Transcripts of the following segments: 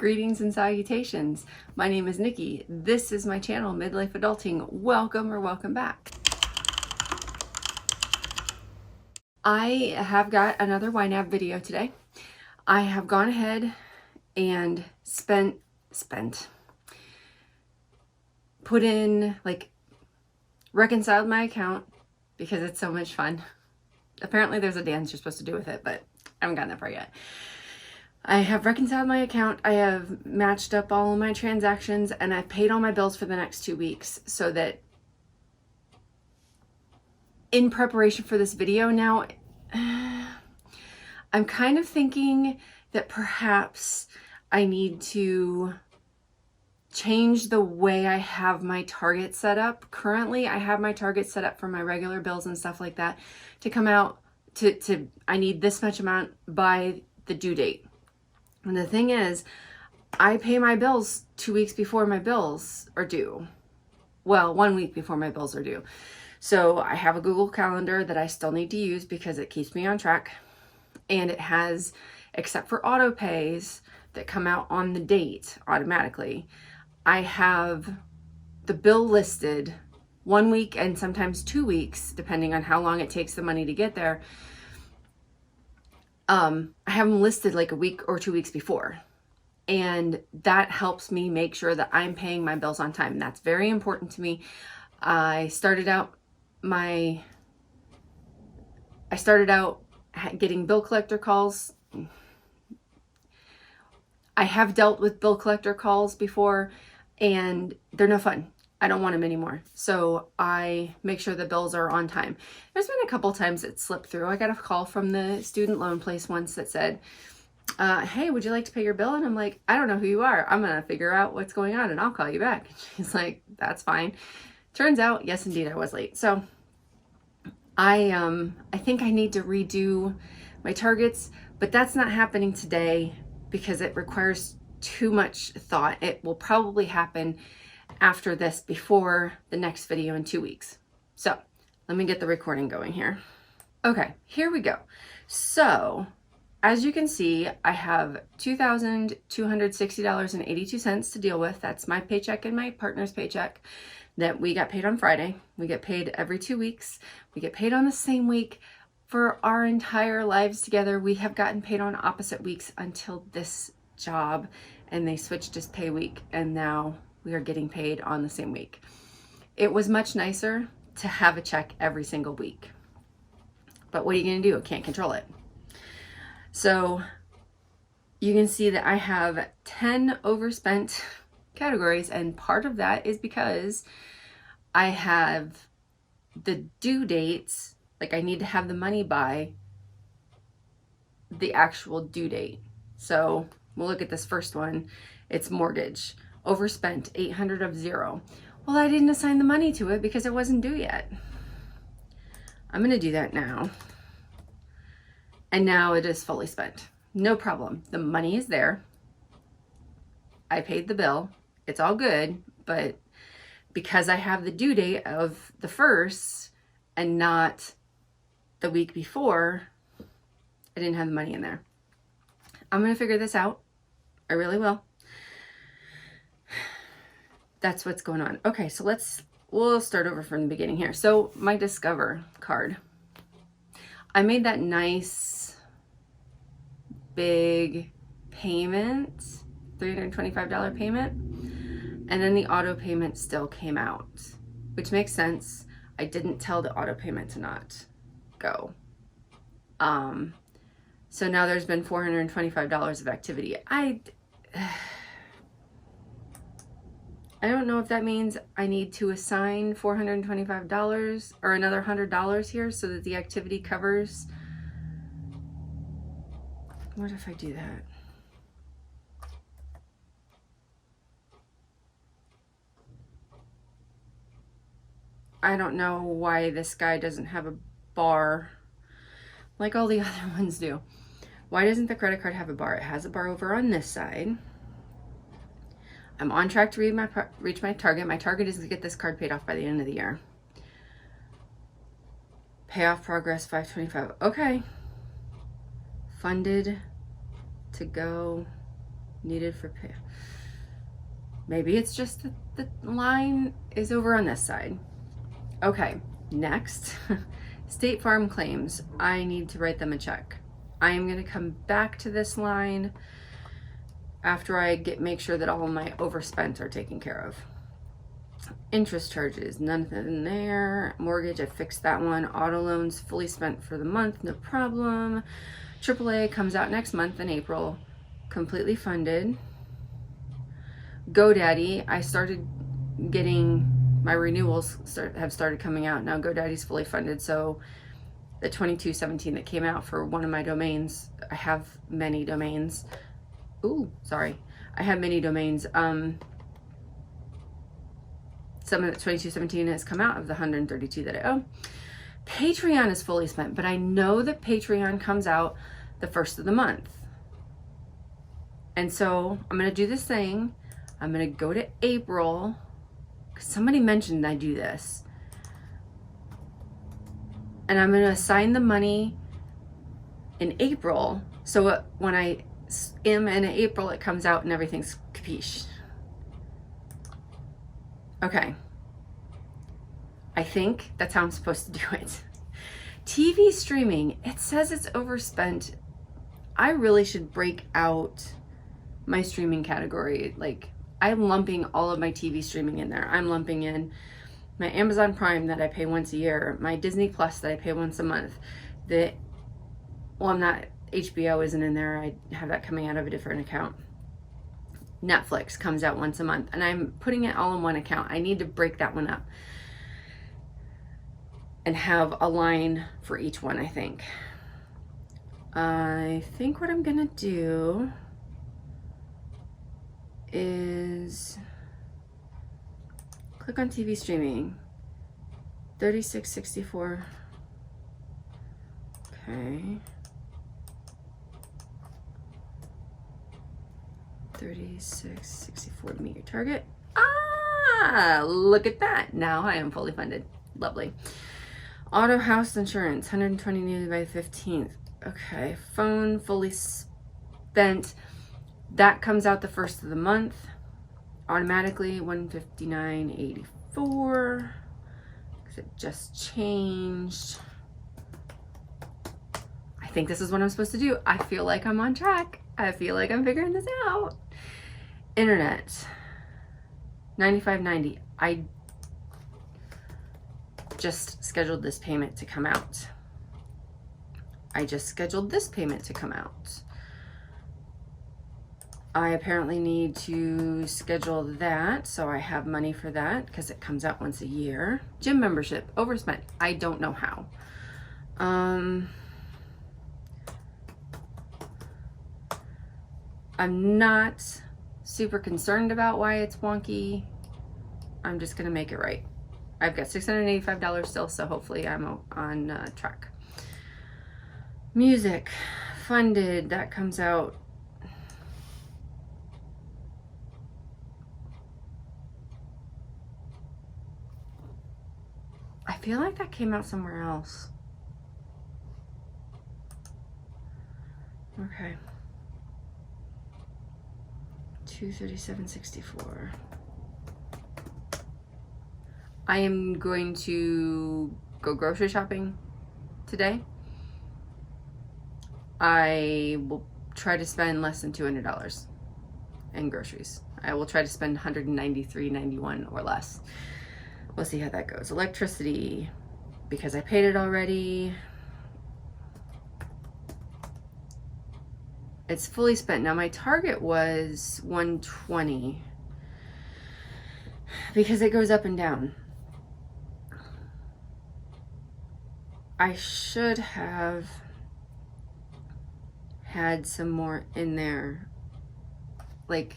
Greetings and salutations. My name is Nikki. This is my channel, Midlife Adulting. Welcome or welcome back. I have got another YNAB video today. I have gone ahead and reconciled my account because it's so much fun. Apparently there's a dance you're supposed to do with it, but I haven't gotten that far yet. I have reconciled my account. I have matched up all of my transactions and I've paid all my bills for the next 2 weeks so that in preparation for this video now, I'm kind of thinking that perhaps I need to change the way I have my target set up. Currently, I have my target set up for my regular bills and stuff like that to come out I need this much amount by the due date. And the thing is, I pay my bills 2 weeks before my bills are due. Well, 1 week before my bills are due. So I have a Google Calendar that I still need to use because it keeps me on track. And it has, except for auto pays that come out on the date automatically, I have the bill listed 1 week and sometimes 2 weeks, depending on how long it takes the money to get there. I have them listed like a week or 2 weeks before. And that helps me make sure that I'm paying my bills on time. That's very important to me. I started out getting bill collector calls. I have dealt with bill collector calls before and they're no fun. I don't want them anymore. So I make sure the bills are on time. There's been a couple times it slipped through. I got a call from the student loan place once that said, hey, would you like to pay your bill? And I'm like, I don't know who you are. I'm going to figure out what's going on and I'll call you back. And she's like, that's fine. Turns out, yes, indeed, I was late. So I think I need to redo my targets, but that's not happening today because it requires too much thought. It will probably happen after this, before the next video in 2 weeks. So let me get the recording going here. Okay, here we go. So as you can see, I have $2,260.82 to deal with. That's my paycheck and my partner's paycheck that we got paid on Friday. We get paid every 2 weeks. We get paid on the same week for our entire lives together. We have gotten paid on opposite weeks until this job, and they switched us pay week, and now we are getting paid on the same week. It was much nicer to have a check every single week. But what are you going to do? I can't control it. So you can see that I have 10 overspent categories, and part of that is because I have the due dates, like I need to have the money by the actual due date. So we'll look at this first one. It's mortgage. Overspent, 800 of 0. Well, I didn't assign the money to it because it wasn't due yet. I'm going to do that now. And now it is fully spent. No problem. The money is there. I paid the bill. It's all good. But because I have the due date of the 1st and not the week before, I didn't have the money in there. I'm going to figure this out. I really will. That's what's going on. Okay, so we'll start over from the beginning here. So my Discover card, I made that nice big payment, $325 payment, and then the auto payment still came out, which makes sense. I didn't tell the auto payment to not go. So now there's been $425 of activity. I don't know if that means I need to assign $425 or another $100 here so that the activity covers. What if I do that? I don't know why this guy doesn't have a bar like all the other ones do. Why doesn't the credit card have a bar? It has a bar over on this side. I'm on track to reach my target. My target is to get this card paid off by the end of the year. Payoff progress 525. Okay. Funded to go. needed for pay. Maybe it's just that the line is over on this side. Okay, next. State Farm claims. I need to write them a check. I am going to come back to this line after I make sure that all of my overspent are taken care of. Interest charges, nothing there. Mortgage, I fixed that one. Auto loans, fully spent for the month, no problem. AAA comes out next month in April, completely funded. GoDaddy, I started getting my renewals have started coming out now. GoDaddy's fully funded, so the 2217 that came out for one of my domains, I have many domains. Ooh, sorry. I have many domains. Some of the 2217 has come out of the 132 that I owe. Patreon is fully spent, but I know that Patreon comes out the first of the month. And so I'm going to do this thing. I'm going to go to April, because somebody mentioned I do this. And I'm going to assign the money in April, so when I am in April, it comes out and everything's capiche. Okay. I think that's how I'm supposed to do it. TV streaming, it says it's overspent. I really should break out my streaming category. Like, I'm lumping all of my TV streaming in there. I'm lumping in my Amazon Prime that I pay once a year, my Disney Plus that I pay once a month. HBO isn't in there. I have that coming out of a different account. Netflix comes out once a month, and I'm putting it all in one account. I need to break that one up and have a line for each one, I think. I think what I'm gonna do is click on TV streaming. 3664. Okay. 3664 to meet your target. Ah, look at that. Now I am fully funded. Lovely. Auto house insurance, 120 needed by the 15th. Okay, phone fully spent. That comes out the first of the month. Automatically, 159.84. Because it just changed. I think this is what I'm supposed to do. I feel like I'm on track. I feel like I'm figuring this out. Internet, 95.90. I just scheduled this payment to come out. I apparently need to schedule that, so I have money for that because it comes out once a year. Gym membership, overspent. I don't know how. I'm not super concerned about why it's wonky. I'm just gonna make it right. I've got $685 still, so hopefully I'm on track. Music, funded, that comes out. I feel like that came out somewhere else. Okay. 237.64. I am going to go grocery shopping today. I will try to spend less than $200 in groceries. I will try to spend $193.91 or less. We'll see how that goes. Electricity, because I paid it already. It's fully spent. Now my target was 120 because it goes up and down. I should have had some more in there, like,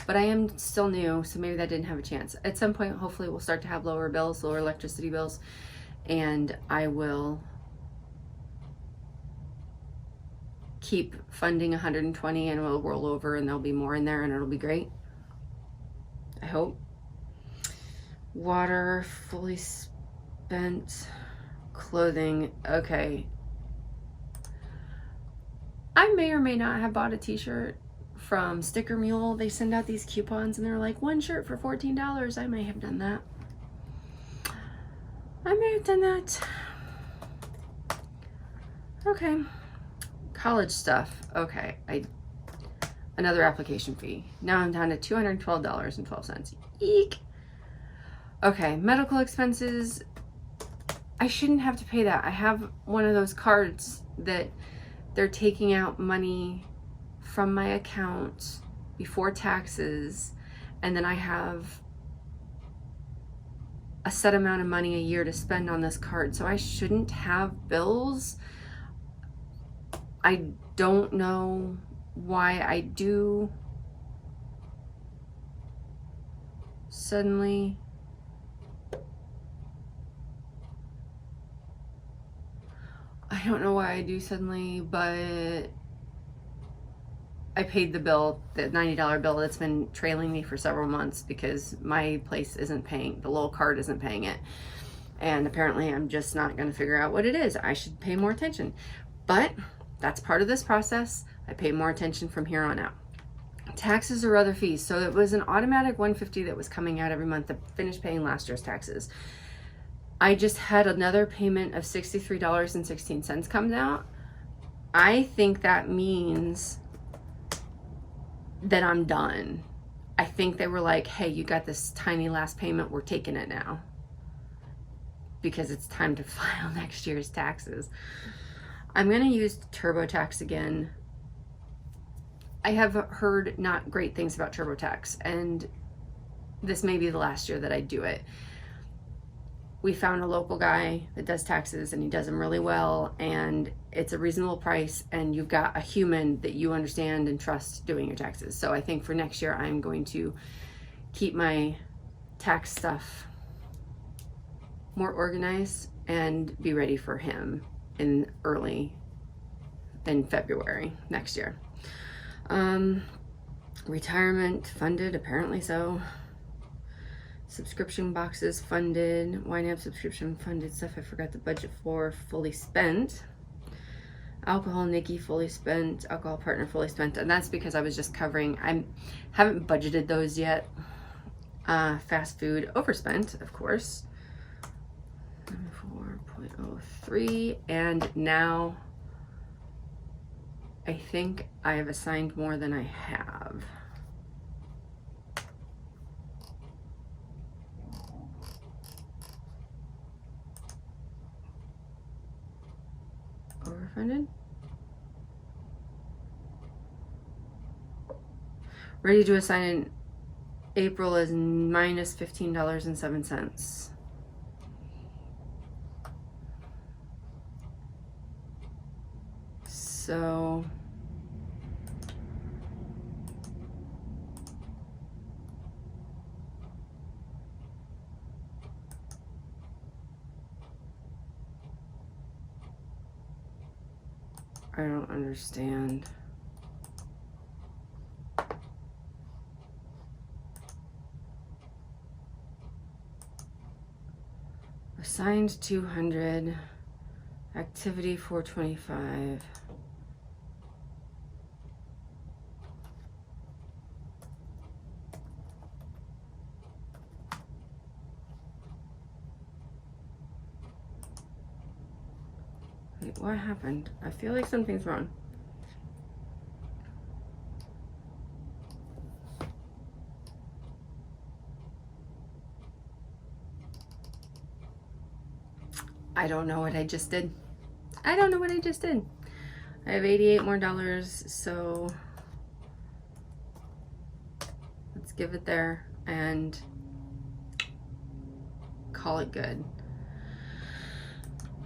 but I am still new, so maybe that didn't have a chance. At some point, hopefully we'll start to have lower bills, lower electricity bills, and I will keep funding 120 and we'll roll over and there'll be more in there and it'll be great. I hope. Water, fully spent. Clothing, okay. I may or may not have bought a t-shirt from Sticker Mule. They send out these coupons and they're like, one shirt for $14. I may have done that. I may have done that. Okay. College stuff. Okay. Another application fee. Now I'm down to $212.12. Eek. Okay. Medical expenses. I shouldn't have to pay that. I have one of those cards that they're taking out money from my account before taxes, and then I have a set amount of money a year to spend on this card, so I shouldn't have bills. I don't know why I do suddenly. I don't know why I do suddenly, but I paid the bill, the $90 bill that's been trailing me for several months because my place isn't paying, the little card isn't paying it. And apparently I'm just not going to figure out what it is. I should pay more attention. But that's part of this process. I pay more attention from here on out. Taxes or other fees. So it was an automatic $150 that was coming out every month to finish paying last year's taxes. I just had another payment of $63.16 come out. I think that means that I'm done. I think they were like, hey, you got this tiny last payment, we're taking it now because it's time to file next year's taxes. I'm going to use TurboTax again. I have heard not great things about TurboTax, and this may be the last year that I do it. We found a local guy that does taxes and he does them really well, and it's a reasonable price, and you've got a human that you understand and trust doing your taxes. So I think for next year I'm going to keep my tax stuff more organized and be ready for him in February next year. Retirement funded, apparently so. Subscription boxes funded. YNAB subscription funded. Stuff I forgot the budget for, fully spent. Alcohol Nikki fully spent. Alcohol partner fully spent. And that's because I was just covering, I haven't budgeted those yet. Fast food overspent, of course. 4.03. And now I think I have assigned more than I have. Overfunded. Ready to assign in April is minus $15.07. So I don't understand. Assigned 200, activity 425. Wait, what happened? I feel like something's wrong. I don't know what I just did. I don't know what I just did. I have $88 more, so let's give it there and call it good.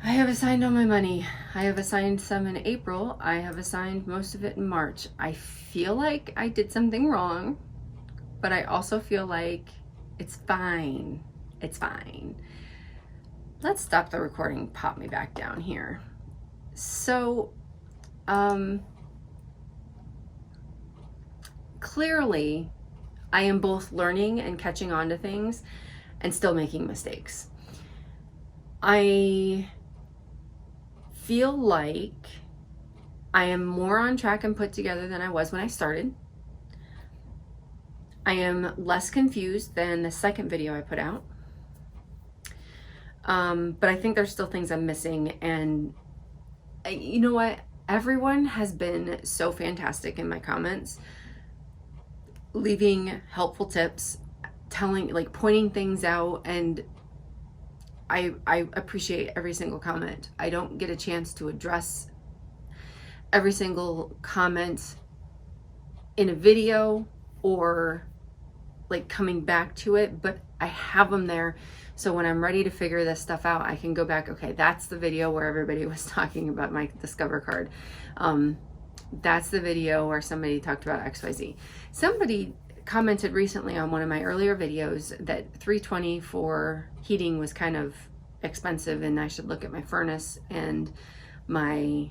I have assigned all my money. I have assigned some in April. I have assigned most of it in March. I feel like I did something wrong, but I also feel like it's fine. It's fine. Let's stop the recording, pop me back down here. So, clearly, I am both learning and catching on to things and still making mistakes. I feel like I am more on track and put together than I was when I started. I am less confused than the second video I put out. But I think there's still things I'm missing, and you know what? Everyone has been so fantastic in my comments, leaving helpful tips, telling, like, pointing things out, and I appreciate every single comment. I don't get a chance to address every single comment in a video or like coming back to it, but I have them there. So when I'm ready to figure this stuff out, I can go back, okay, that's the video where everybody was talking about my Discover card. That's the video where somebody talked about XYZ. Somebody commented recently on one of my earlier videos that $320 for heating was kind of expensive and I should look at my furnace and my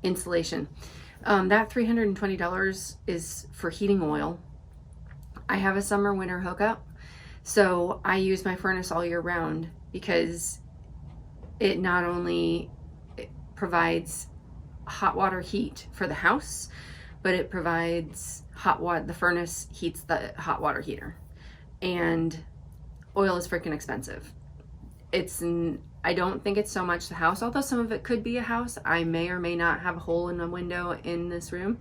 insulation. That $320 is for heating oil. I have a summer winter hookup, so I use my furnace all year round because it not only provides hot water heat for the house, but it provides hot water. The furnace heats the hot water heater, and oil is freaking expensive. I don't think it's so much the house, although some of it could be a house. I may or may not have a hole in a window in this room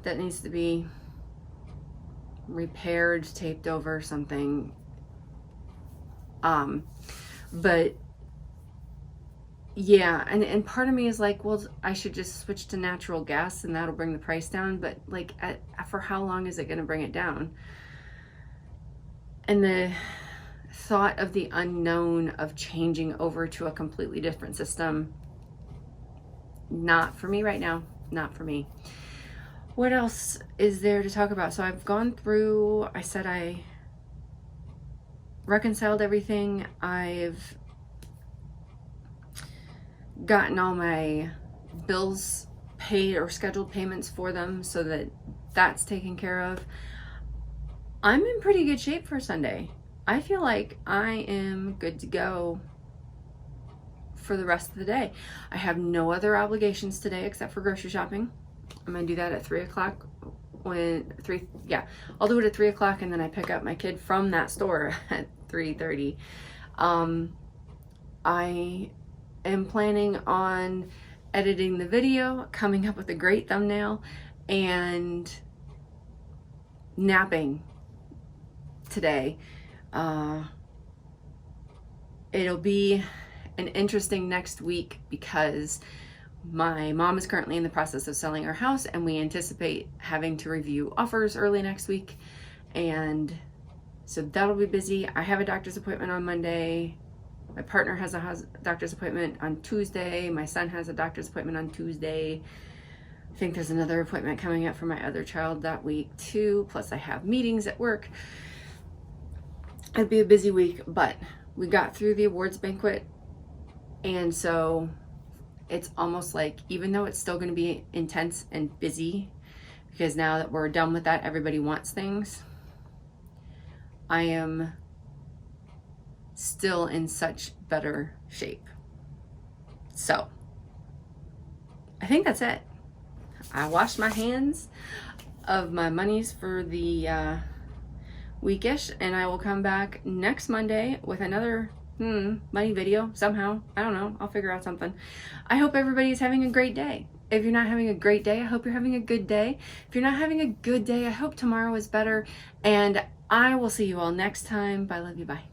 that needs to be repaired, taped over, something. But yeah, and part of me is like, well, I should just switch to natural gas and that'll bring the price down. But like, for how long is it going to bring it down? And the thought of the unknown of changing over to a completely different system, not for me right now, not for me. What else is there to talk about? So I've gone through, I said I reconciled everything. I've gotten all my bills paid or scheduled payments for them so that that's taken care of. I'm in pretty good shape for Sunday. I feel like I am good to go for the rest of the day. I have no other obligations today except for grocery shopping. I'm gonna do that at 3 o'clock. I'll do it at 3 o'clock, and then I pick up my kid from that store at 3:30. I am planning on editing the video, coming up with a great thumbnail, and napping today. It'll be an interesting next week because my mom is currently in the process of selling her house, and we anticipate having to review offers early next week. And so that'll be busy. I have a doctor's appointment on Monday. My partner has a doctor's appointment on Tuesday. My son has a doctor's appointment on Tuesday. I think there's another appointment coming up for my other child that week too. Plus I have meetings at work. It'd be a busy week, but we got through the awards banquet. And so it's almost like, even though it's still going to be intense and busy, because now that we're done with that, everybody wants things, I am still in such better shape. So I think that's it. I washed my hands of my monies for the weekish, and I will come back next Monday with another money video somehow. I don't know. I'll figure out something. I hope everybody's having a great day. If you're not having a great day, I hope you're having a good day. If you're not having a good day, I hope tomorrow is better. And I will see you all next time. Bye, love you, bye.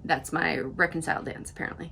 That's my reconcile dance, apparently.